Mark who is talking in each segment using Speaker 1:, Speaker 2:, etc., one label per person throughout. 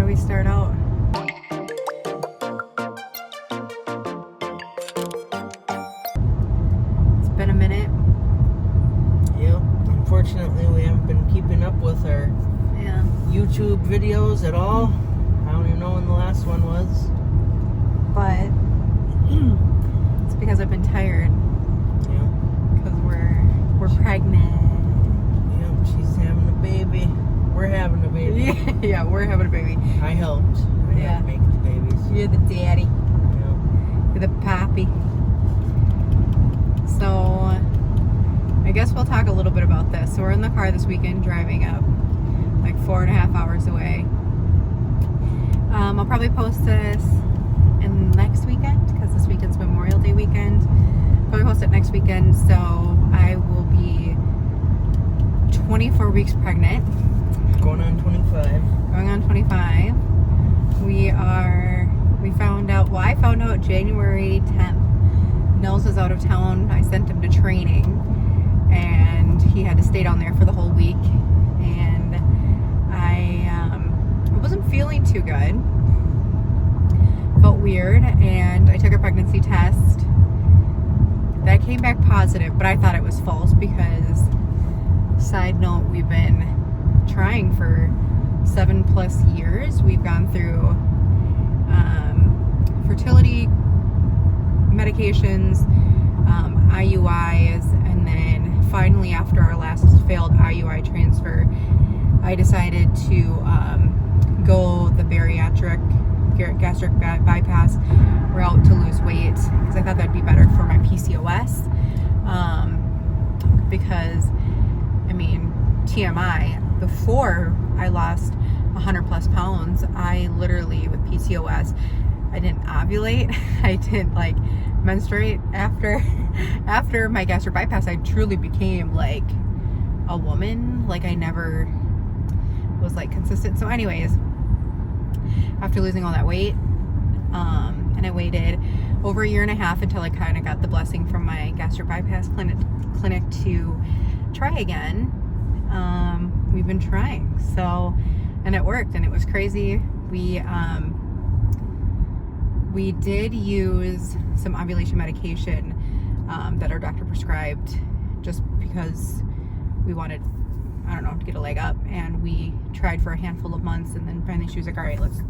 Speaker 1: we start out? It's been a minute.
Speaker 2: Yep. Unfortunately, we haven't been keeping up with our YouTube videos at all. I don't even know when the last one was.
Speaker 1: But it's because I've been tired.
Speaker 2: Yeah.
Speaker 1: Because we're pregnant.
Speaker 2: Yep. She's having a baby. We're having a baby.
Speaker 1: Yeah, we're having a baby.
Speaker 2: I helped. I helped make the babies.
Speaker 1: You're the daddy.
Speaker 2: Yeah.
Speaker 1: You're the pappy. So, I guess we'll talk a little bit about this. So we're in the car this weekend driving up like 4.5 hours away. I'll probably post this in next weekend because this weekend's Memorial Day weekend. Probably post it next weekend. So I will be 24 weeks pregnant.
Speaker 2: Going on 25.
Speaker 1: Going on 25. We found out, well, I found out January 10th. Nels was out of town. I sent him to training and he had to stay down there for the whole week. And I wasn't feeling too good. Felt weird, and I took a pregnancy test. That came back positive, but I thought it was false because, side note, we've been trying for 7+ years. We've gone through fertility medications, IUIs, and then finally after our last failed IUI transfer, I decided to go the gastric bypass route to lose weight because I thought that'd be better for my PCOS. Because, I mean, TMI, before I lost 100+ pounds, I literally, with PCOS, I didn't ovulate. I didn't menstruate after my gastric bypass. I truly became like a woman. Like I never was consistent. So anyways, after losing all that weight, and I waited over 1.5 years until I kind of got the blessing from my gastric bypass clinic to try again. We've been trying, so, and it worked, and it was crazy. We did use some ovulation medication that our doctor prescribed just because we wanted, I don't know, to get a leg up, and we tried for a handful of months, and then finally she was like, all right, let's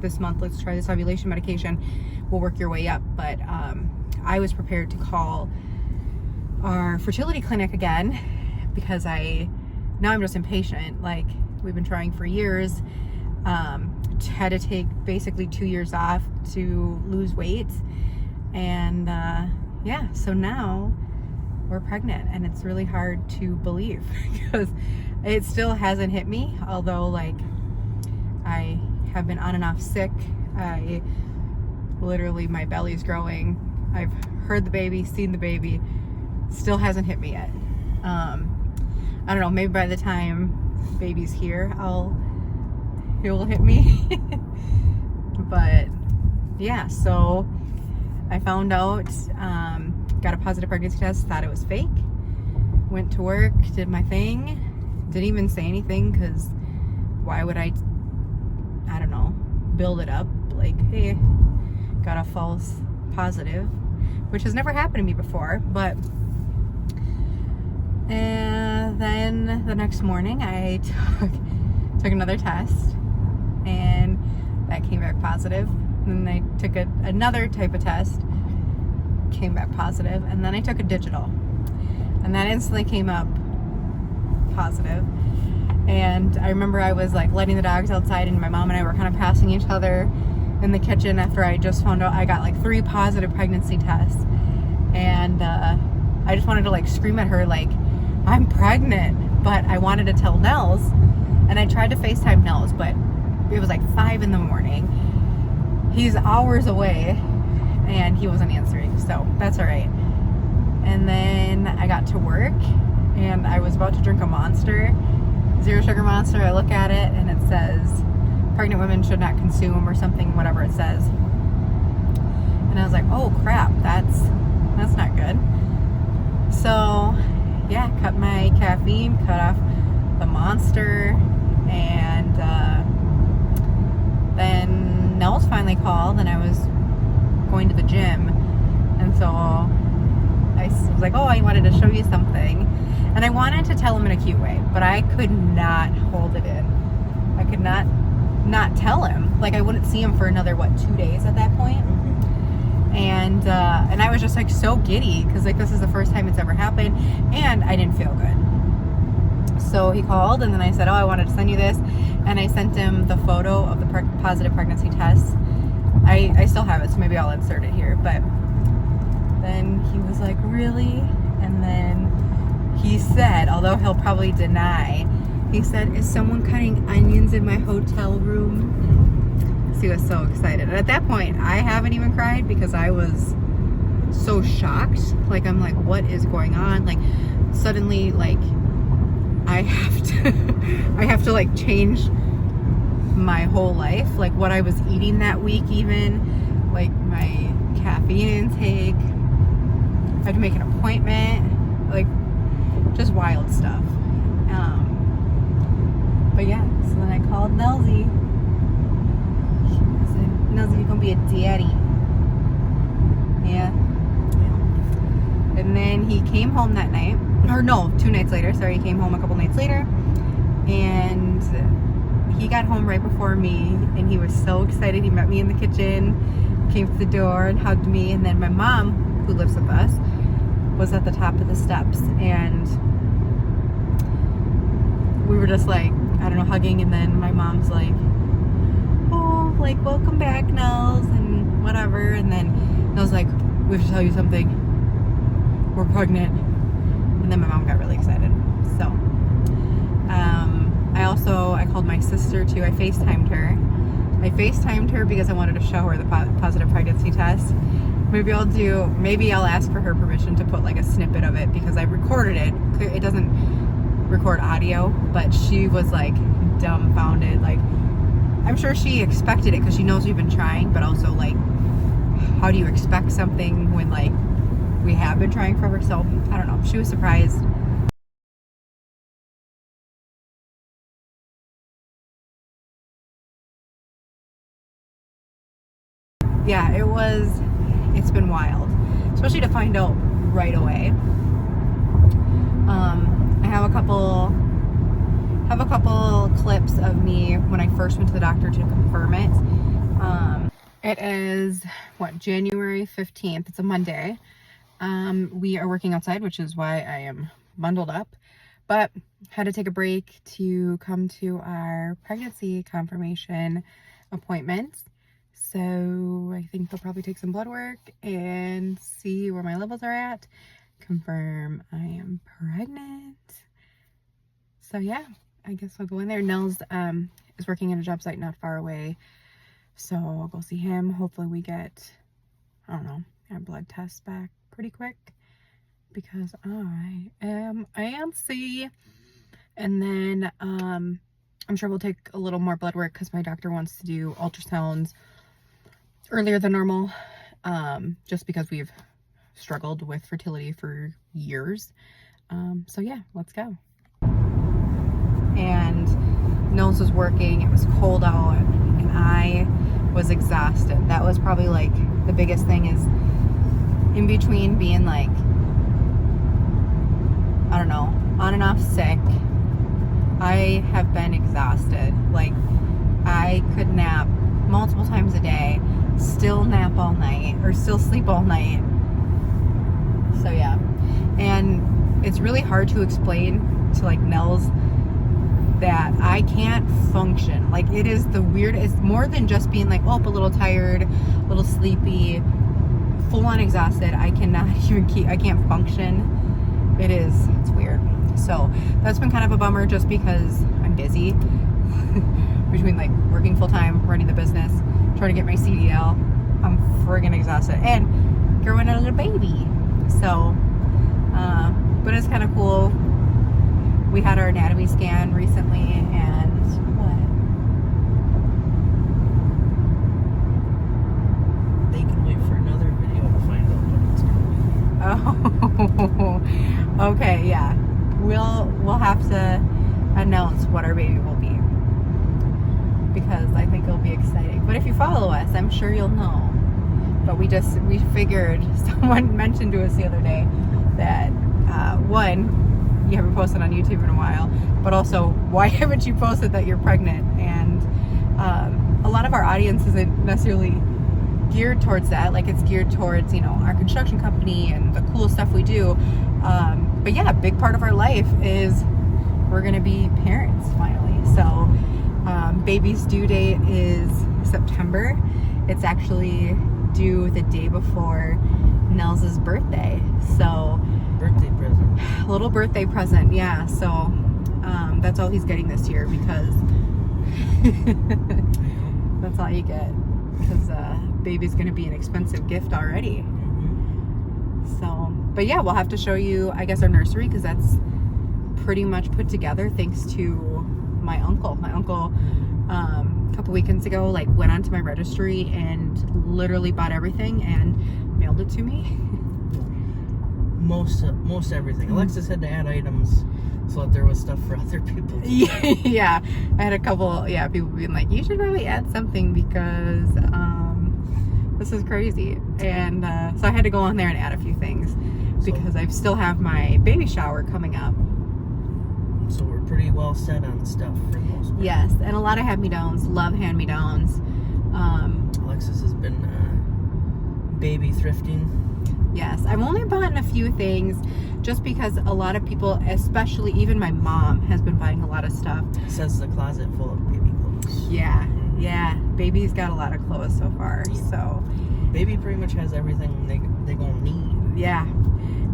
Speaker 1: try this ovulation medication. We'll work your way up. But I was prepared to call our fertility clinic again because now I'm just impatient. Like, we've been trying for years. Had to take basically 2 years off to lose weight, and yeah, so now we're pregnant, and it's really hard to believe because it still hasn't hit me, although I have been on and off sick. Literally, my belly's growing. I've heard the baby, seen the baby, still hasn't hit me yet. I don't know, maybe by the time baby's here, it will hit me. But yeah, so I found out, got a positive pregnancy test, thought it was fake, went to work, did my thing, didn't even say anything because why would I don't know, build it up like, hey, got a false positive, which has never happened to me before. But and then the next morning I took another test, and that came back positive. And then I took another type of test, came back positive, and then I took a digital, and that instantly came up positive. And I remember I was letting the dogs outside, and my mom and I were kind of passing each other in the kitchen after I just found out I got 3 positive pregnancy tests. And I just wanted to scream at her I'm pregnant, but I wanted to tell Nels, and I tried to FaceTime Nels, but it was 5 in the morning. He's hours away, and he wasn't answering, so that's all right. And then I got to work, and I was about to drink a Monster, 0 sugar Monster. I look at it, and it says, pregnant women should not consume, or something, whatever it says. And I was like, oh crap, that's not good. So yeah, cut my caffeine, cut off the Monster, and then finally called, and I was going to the gym, and so I was like, oh, I wanted to show you something. And I wanted to tell him in a cute way, but I could not hold it in. I could not tell him. Like, I wouldn't see him for another, 2 days at that point. And I was just like so giddy because like this is the first time it's ever happened, and I didn't feel good. So he called, and then I said, oh, I wanted to send you this, and I sent him the photo of the positive pregnancy test. I still have it, so maybe I'll insert it here. But then he was like, really? And then he said, although he'll probably deny, he said, is someone cutting onions in my hotel room? He was so excited. And at that point, I haven't even cried because I was so shocked. Like, I'm like, what is going on? Like, suddenly, like, I have to like change my whole life. Like, what I was eating that week, even like my caffeine intake. I had to make an appointment. Like, just wild stuff. But yeah, so then I called Nelsy. Nelsy, you're gonna be a daddy. Yeah. And then he came home that night, or no, 2 nights later. Sorry, he came home a couple nights later, and he got home right before me, and he was so excited. He met me in the kitchen, came to the door and hugged me, and then my mom, who lives with us, was at the top of the steps, and we were just like, I don't know, hugging, and then my mom's like, oh, like, welcome back, Nels, and whatever. And then Nels like, we have to tell you something, we're pregnant. And then my mom got really excited. So I called my sister too. I FaceTimed her because I wanted to show her the positive pregnancy test. Maybe I'll ask for her permission to put like a snippet of it, because I recorded it. It doesn't record audio, but she was like dumbfounded. Like, I'm sure she expected it because she knows we've been trying, but also like, how do you expect something when like we have been trying forever? So I don't know. She was surprised. Yeah, it's been wild, especially to find out right away. I have a couple clips of me when I first went to the doctor to confirm it. It is January 15th. It's a Monday. We are working outside, which is why I am bundled up, but had to take a break to come to our pregnancy confirmation appointments. So I think they'll probably take some blood work and see where my levels are at, confirm I am pregnant. So yeah, I guess I'll go in there. Nels is working at a job site not far away, so I'll go see him. Hopefully we get, I don't know, our blood tests back pretty quick, because I am antsy. And then I'm sure we'll take a little more blood work because my doctor wants to do ultrasounds earlier than normal, just because we've struggled with fertility for years. So yeah, let's go. And Nels was working, it was cold out, and I was exhausted. That was probably like the biggest thing, is in between being like, I don't know, on and off sick, I have been exhausted. Like, I could nap multiple times a day, still nap all night, or still sleep all night. So yeah, and it's really hard to explain to like Nels that I can't function. Like, it is the weird, it's more than just being like, oh, a little tired, a little sleepy, full on exhausted. I cannot I can't function. It's weird. So that's been kind of a bummer, just because I'm busy between like working full time, running the business, trying to get my CDL. I'm friggin' exhausted, and growing a little baby. So, but it's kind of cool. We had our anatomy scan recently, and
Speaker 2: They can wait for another video to find out what it's going to be.
Speaker 1: Oh, okay, yeah. We'll have to announce what our baby will be, because I think it'll be exciting. But if you follow us, I'm sure you'll know. But we figured, someone mentioned to us the other day that, one, you haven't posted on YouTube in a while, but also, why haven't you posted that you're pregnant? And a lot of our audience isn't necessarily geared towards that. Like, it's geared towards, our construction company and the cool stuff we do. But yeah, a big part of our life is we're going to be parents finally. So baby's due date is September. It's actually due the day before Nels' birthday. So
Speaker 2: Birthday present.
Speaker 1: Little birthday present, yeah. So that's all he's getting this year, because that's all you get, because baby's going to be an expensive gift already. So, but yeah, we'll have to show you, I guess, our nursery, because that's pretty much put together thanks to my uncle. My uncle, a couple weekends ago, went onto my registry and literally bought everything and mailed it to me.
Speaker 2: Most everything. Alexis had to add items so that there was stuff for other people.
Speaker 1: Yeah, I had a couple, people being like, you should probably add something, because this is crazy. And so I had to go on there and add a few things, because I still have my baby shower coming up.
Speaker 2: So we're pretty well set on stuff for the most part.
Speaker 1: Yes, and a lot of hand-me-downs. Love hand-me-downs.
Speaker 2: Alexis has been baby thrifting.
Speaker 1: Yes, I've only bought a few things, just because a lot of people, especially even my mom, has been buying a lot of stuff.
Speaker 2: It says the closet full of baby clothes.
Speaker 1: Yeah. Baby's got a lot of clothes so far. So
Speaker 2: baby pretty much has everything they gonna need.
Speaker 1: Yeah,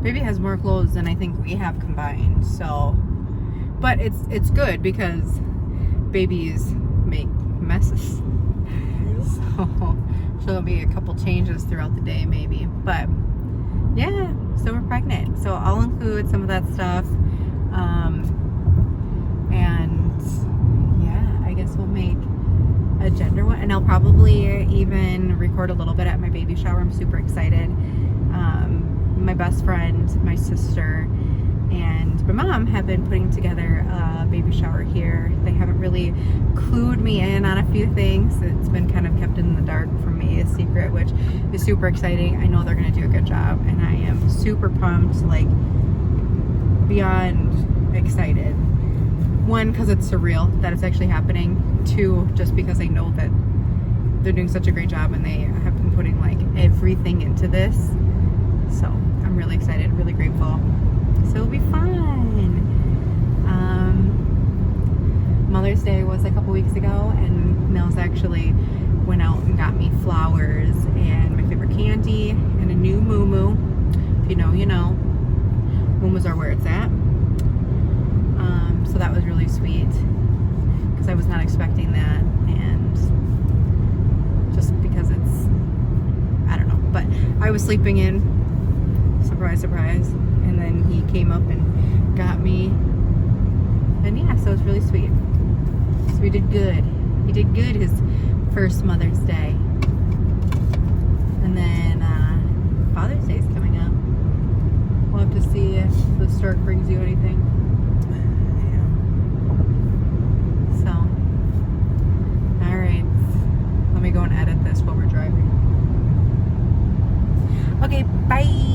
Speaker 1: baby has more clothes than I think we have combined. So, but it's good, because babies make messes. So there'll be a couple changes throughout the day, maybe. But yeah, so we're pregnant. So I'll include some of that stuff. And yeah, I guess we'll make a gender one, and I'll probably even record a little bit at my baby shower. I'm super excited. My best friend, my sister, and my mom have been putting together a baby shower here. They haven't really clued me in on a few things. It's been kind of kept in the dark from me, a secret, which is super exciting. I know they're going to do a good job, and I am super pumped, beyond excited. One, because it's surreal that it's actually happening. Two, just because I know that they're doing such a great job, and they have been putting everything into this. So I'm really excited, really grateful. So it'll be fun. Mother's Day was a couple weeks ago, and Nels actually went out and got me flowers and my favorite candy and a new moo-moo. If you know, you know. Moo-moos are where it's at. So that was really sweet, because I was not expecting that, and just because it's, I don't know, but I was sleeping in, surprise, surprise, and then he came up and got me, and yeah, so it's really sweet. So we did good. He did good his first Mother's Day. And then Father's Day is coming up. We'll have to see if the stork brings you anything. So, alright. Let me go and edit this while we're driving. Okay, bye!